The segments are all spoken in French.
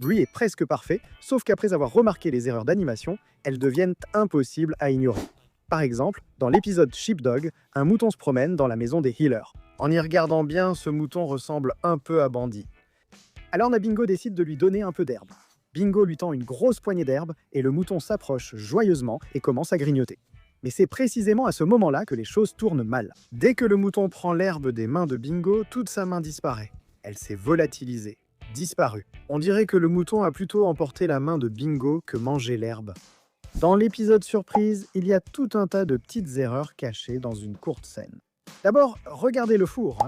Bluey est presque parfait, sauf qu'après avoir remarqué les erreurs d'animation, elles deviennent impossibles à ignorer. Par exemple, dans l'épisode Sheepdog, un mouton se promène dans la maison des Healers. En y regardant bien, ce mouton ressemble un peu à Bandy. Alors Nabingo décide de lui donner un peu d'herbe. Bingo lui tend une grosse poignée d'herbe et le mouton s'approche joyeusement et commence à grignoter. Mais c'est précisément à ce moment-là que les choses tournent mal. Dès que le mouton prend l'herbe des mains de Bingo, toute sa main disparaît. Elle s'est volatilisée, disparue. On dirait que le mouton a plutôt emporté la main de Bingo que mangé l'herbe. Dans l'épisode surprise, il y a tout un tas de petites erreurs cachées dans une courte scène. D'abord, regardez le four,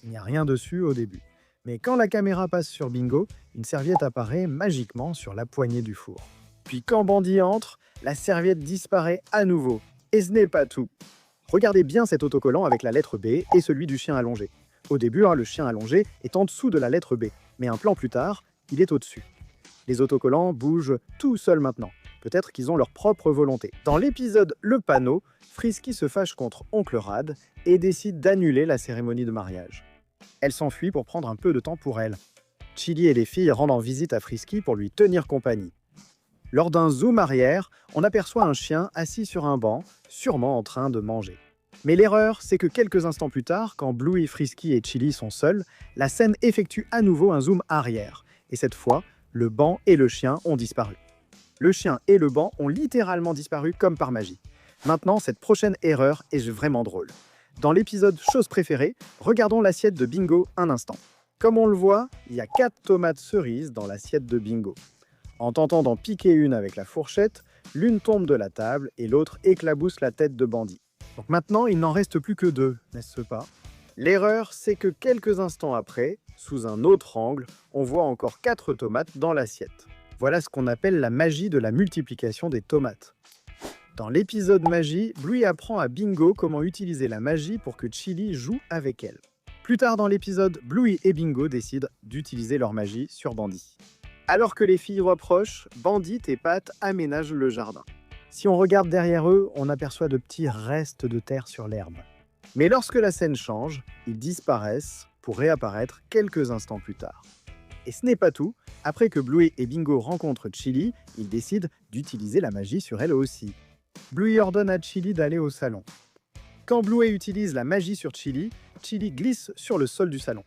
il n'y a rien dessus au début. Mais quand la caméra passe sur Bingo, une serviette apparaît magiquement sur la poignée du four. Puis quand Bandy entre, la serviette disparaît à nouveau. Et ce n'est pas tout. Regardez bien cet autocollant avec la lettre B et celui du chien allongé. Au début, le chien allongé est en dessous de la lettre B, mais un plan plus tard, il est au-dessus. Les autocollants bougent tout seuls maintenant. Peut-être qu'ils ont leur propre volonté. Dans l'épisode Le Panneau, Frisky se fâche contre Oncle Rad et décide d'annuler la cérémonie de mariage. Elle s'enfuit pour prendre un peu de temps pour elle. Chili et les filles rendent en visite à Frisky pour lui tenir compagnie. Lors d'un zoom arrière, on aperçoit un chien assis sur un banc, sûrement en train de manger. Mais l'erreur, c'est que quelques instants plus tard, quand Bluey, Frisky et Chili sont seuls, la scène effectue à nouveau un zoom arrière. Et cette fois, le banc et le chien ont disparu. Le chien et le banc ont littéralement disparu comme par magie. Maintenant, cette prochaine erreur est vraiment drôle. Dans l'épisode Chose préférée, regardons l'assiette de Bingo un instant. Comme on le voit, il y a 4 tomates cerises dans l'assiette de Bingo. En tentant d'en piquer une avec la fourchette, l'une tombe de la table et l'autre éclabousse la tête de Bandy. Donc maintenant, il n'en reste plus que 2, n'est-ce pas? L'erreur, c'est que quelques instants après, sous un autre angle, on voit encore 4 tomates dans l'assiette. Voilà ce qu'on appelle la magie de la multiplication des tomates. Dans l'épisode magie, Bluey apprend à Bingo comment utiliser la magie pour que Chili joue avec elle. Plus tard dans l'épisode, Bluey et Bingo décident d'utiliser leur magie sur Bandy. Alors que les filles approchent, Bandit et Pat aménagent le jardin. Si on regarde derrière eux, on aperçoit de petits restes de terre sur l'herbe. Mais lorsque la scène change, ils disparaissent pour réapparaître quelques instants plus tard. Et ce n'est pas tout, après que Bluey et Bingo rencontrent Chili, ils décident d'utiliser la magie sur elle aussi. Bluey ordonne à Chili d'aller au salon. Quand Bluey utilise la magie sur Chili, Chili glisse sur le sol du salon.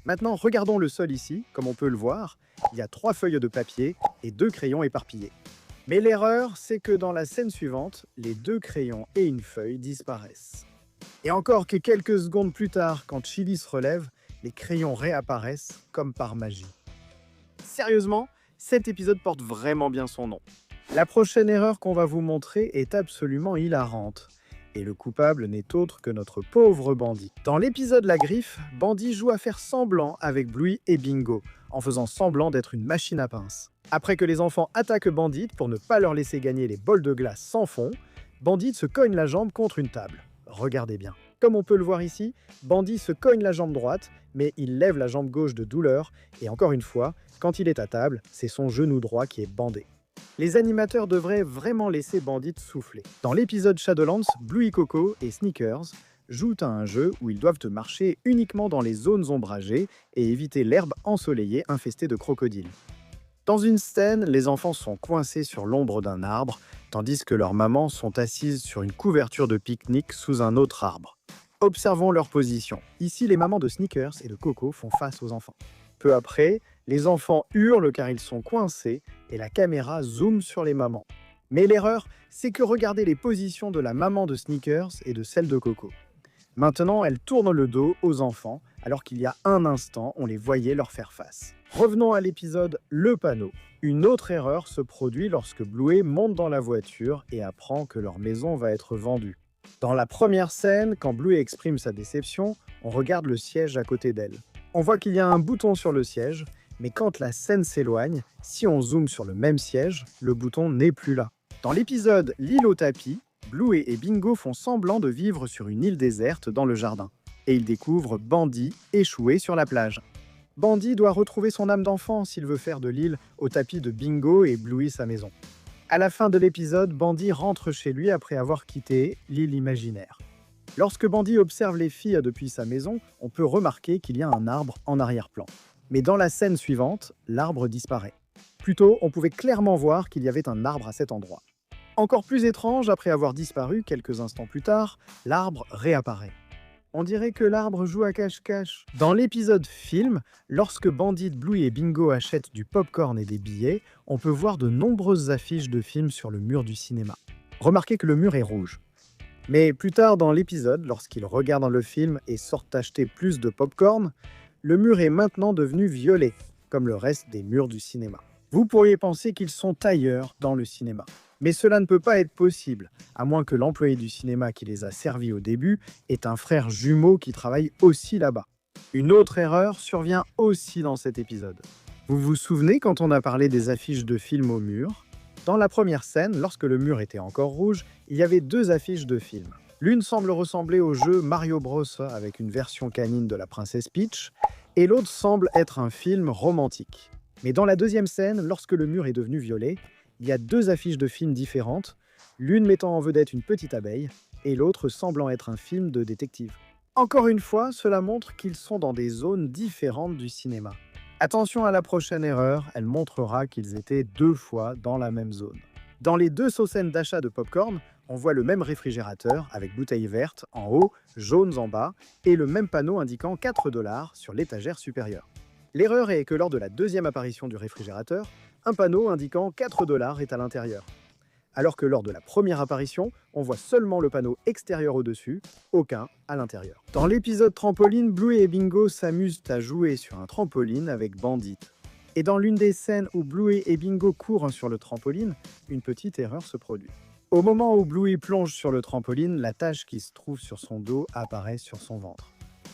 Maintenant, regardons le sol ici, comme on peut le voir, il y a 3 feuilles de papier et 2 crayons éparpillés. Mais l'erreur, c'est que dans la scène suivante, les 2 crayons et une feuille disparaissent. Et encore que quelques secondes plus tard, quand Chili se relève, les crayons réapparaissent comme par magie. Sérieusement, cet épisode porte vraiment bien son nom. La prochaine erreur qu'on va vous montrer est absolument hilarante. Et le coupable n'est autre que notre pauvre Bandy. Dans l'épisode La Griffe, Bandy joue à faire semblant avec Bluey et Bingo, en faisant semblant d'être une machine à pince. Après que les enfants attaquent Bandit pour ne pas leur laisser gagner les bols de glace sans fond, Bandit se cogne la jambe contre une table. Regardez bien. Comme on peut le voir ici, Bandy se cogne la jambe droite, mais il lève la jambe gauche de douleur, et encore une fois, quand il est à table, c'est son genou droit qui est bandé. Les animateurs devraient vraiment laisser Bandit souffler. Dans l'épisode Shadowlands, Bluey Coco et Sneakers jouent à un jeu où ils doivent marcher uniquement dans les zones ombragées et éviter l'herbe ensoleillée infestée de crocodiles. Dans une scène, les enfants sont coincés sur l'ombre d'un arbre, tandis que leurs mamans sont assises sur une couverture de pique-nique sous un autre arbre. Observons leur position. Ici, les mamans de Sneakers et de Coco font face aux enfants. Peu après, les enfants hurlent car ils sont coincés et la caméra zoome sur les mamans. Mais l'erreur, c'est que regardez les positions de la maman de Sneakers et de celle de Coco. Maintenant, elle tourne le dos aux enfants, alors qu'il y a un instant, on les voyait leur faire face. Revenons à l'épisode Le Panneau. Une autre erreur se produit lorsque Bluey monte dans la voiture et apprend que leur maison va être vendue. Dans la première scène, quand Bluey exprime sa déception, on regarde le siège à côté d'elle. On voit qu'il y a un bouton sur le siège, mais quand la scène s'éloigne, si on zoome sur le même siège, le bouton n'est plus là. Dans l'épisode L'île au tapis, Bluey et Bingo font semblant de vivre sur une île déserte dans le jardin. Et ils découvrent Bandy échoué sur la plage. Bandy doit retrouver son âme d'enfant s'il veut faire de l'île au tapis de Bingo et Bluey sa maison. À la fin de l'épisode, Bandy rentre chez lui après avoir quitté l'île imaginaire. Lorsque Bandy observe les filles depuis sa maison, on peut remarquer qu'il y a un arbre en arrière-plan. Mais dans la scène suivante, l'arbre disparaît. Plus tôt, on pouvait clairement voir qu'il y avait un arbre à cet endroit. Encore plus étrange, après avoir disparu quelques instants plus tard, l'arbre réapparaît. On dirait que l'arbre joue à cache-cache. Dans l'épisode film, lorsque Bandit, Bluey et Bingo achètent du popcorn et des billets, on peut voir de nombreuses affiches de films sur le mur du cinéma. Remarquez que le mur est rouge. Mais plus tard dans l'épisode, lorsqu'ils regardent le film et sortent acheter plus de popcorn, le mur est maintenant devenu violet, comme le reste des murs du cinéma. Vous pourriez penser qu'ils sont ailleurs dans le cinéma. Mais cela ne peut pas être possible, à moins que l'employé du cinéma qui les a servis au début ait un frère jumeau qui travaille aussi là-bas. Une autre erreur survient aussi dans cet épisode. Vous vous souvenez quand on a parlé des affiches de films au mur? Dans la première scène, lorsque le mur était encore rouge, il y avait 2 affiches de films. L'une semble ressembler au jeu Mario Bros avec une version canine de la princesse Peach, et l'autre semble être un film romantique. Mais dans la deuxième scène, lorsque le mur est devenu violet, il y a 2 affiches de films différentes, l'une mettant en vedette une petite abeille, et l'autre semblant être un film de détective. Encore une fois, cela montre qu'ils sont dans des zones différentes du cinéma. Attention à la prochaine erreur, elle montrera qu'ils étaient 2 fois dans la même zone. Dans les 2 scènes d'achat de popcorn, on voit le même réfrigérateur avec bouteilles vertes en haut, jaunes en bas, et le même panneau indiquant 4 $ sur l'étagère supérieure. L'erreur est que lors de la deuxième apparition du réfrigérateur, un panneau indiquant 4 $ est à l'intérieur. Alors que lors de la première apparition, on voit seulement le panneau extérieur au-dessus, aucun à l'intérieur. Dans l'épisode trampoline, Bluey et Bingo s'amusent à jouer sur un trampoline avec Bandit. Et dans l'une des scènes où Bluey et Bingo courent sur le trampoline, une petite erreur se produit. Au moment où Bluey plonge sur le trampoline, la tache qui se trouve sur son dos apparaît sur son ventre.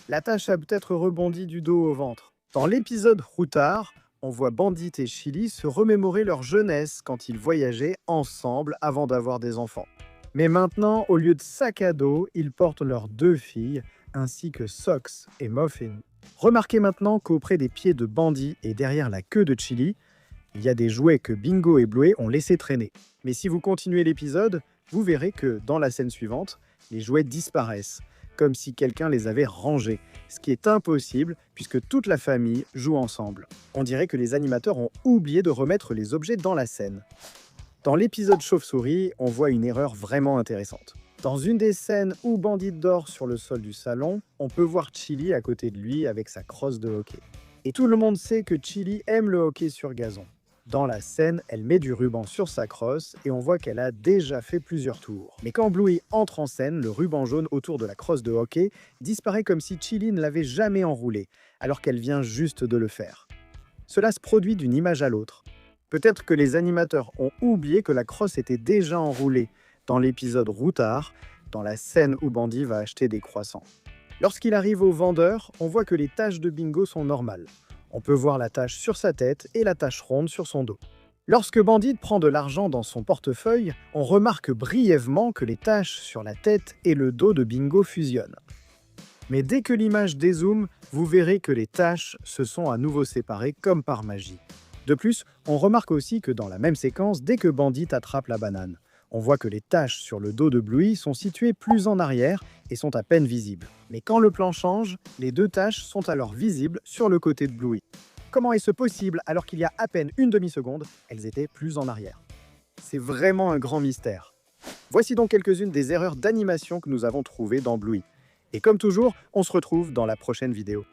La tache a peut-être rebondi du dos au ventre. Dans l'épisode Routard, on voit Bandit et Chili se remémorer leur jeunesse quand ils voyageaient ensemble avant d'avoir des enfants. Mais maintenant, au lieu de sac à dos, ils portent leurs 2 filles, ainsi que Socks et Muffin. Remarquez maintenant qu'auprès des pieds de Bandit et derrière la queue de Chili, il y a des jouets que Bingo et Bluey ont laissé traîner. Mais si vous continuez l'épisode, vous verrez que dans la scène suivante, les jouets disparaissent, comme si quelqu'un les avait rangés, ce qui est impossible puisque toute la famille joue ensemble. On dirait que les animateurs ont oublié de remettre les objets dans la scène. Dans l'épisode Chauve-souris, on voit une erreur vraiment intéressante. Dans une des scènes où Bandit dort sur le sol du salon, on peut voir Chili à côté de lui avec sa crosse de hockey. Et tout le monde sait que Chili aime le hockey sur gazon. Dans la scène, elle met du ruban sur sa crosse et on voit qu'elle a déjà fait plusieurs tours. Mais quand Bluey entre en scène, le ruban jaune autour de la crosse de hockey disparaît comme si Chili ne l'avait jamais enroulé, alors qu'elle vient juste de le faire. Cela se produit d'une image à l'autre. Peut-être que les animateurs ont oublié que la crosse était déjà enroulée dans l'épisode Routard, dans la scène où Bandit va acheter des croissants. Lorsqu'il arrive au vendeur, on voit que les taches de Bingo sont normales. On peut voir la tache sur sa tête et la tache ronde sur son dos. Lorsque Bandit prend de l'argent dans son portefeuille, on remarque brièvement que les taches sur la tête et le dos de Bingo fusionnent. Mais dès que l'image dézoome, vous verrez que les taches se sont à nouveau séparées comme par magie. De plus, on remarque aussi que dans la même séquence, dès que Bandit attrape la banane, on voit que les taches sur le dos de Bluey sont situées plus en arrière et sont à peine visibles. Mais quand le plan change, les 2 taches sont alors visibles sur le côté de Bluey. Comment est-ce possible alors qu'il y a à peine une demi-seconde, elles étaient plus en arrière? C'est vraiment un grand mystère. Voici donc quelques-unes des erreurs d'animation que nous avons trouvées dans Bluey. Et comme toujours, on se retrouve dans la prochaine vidéo.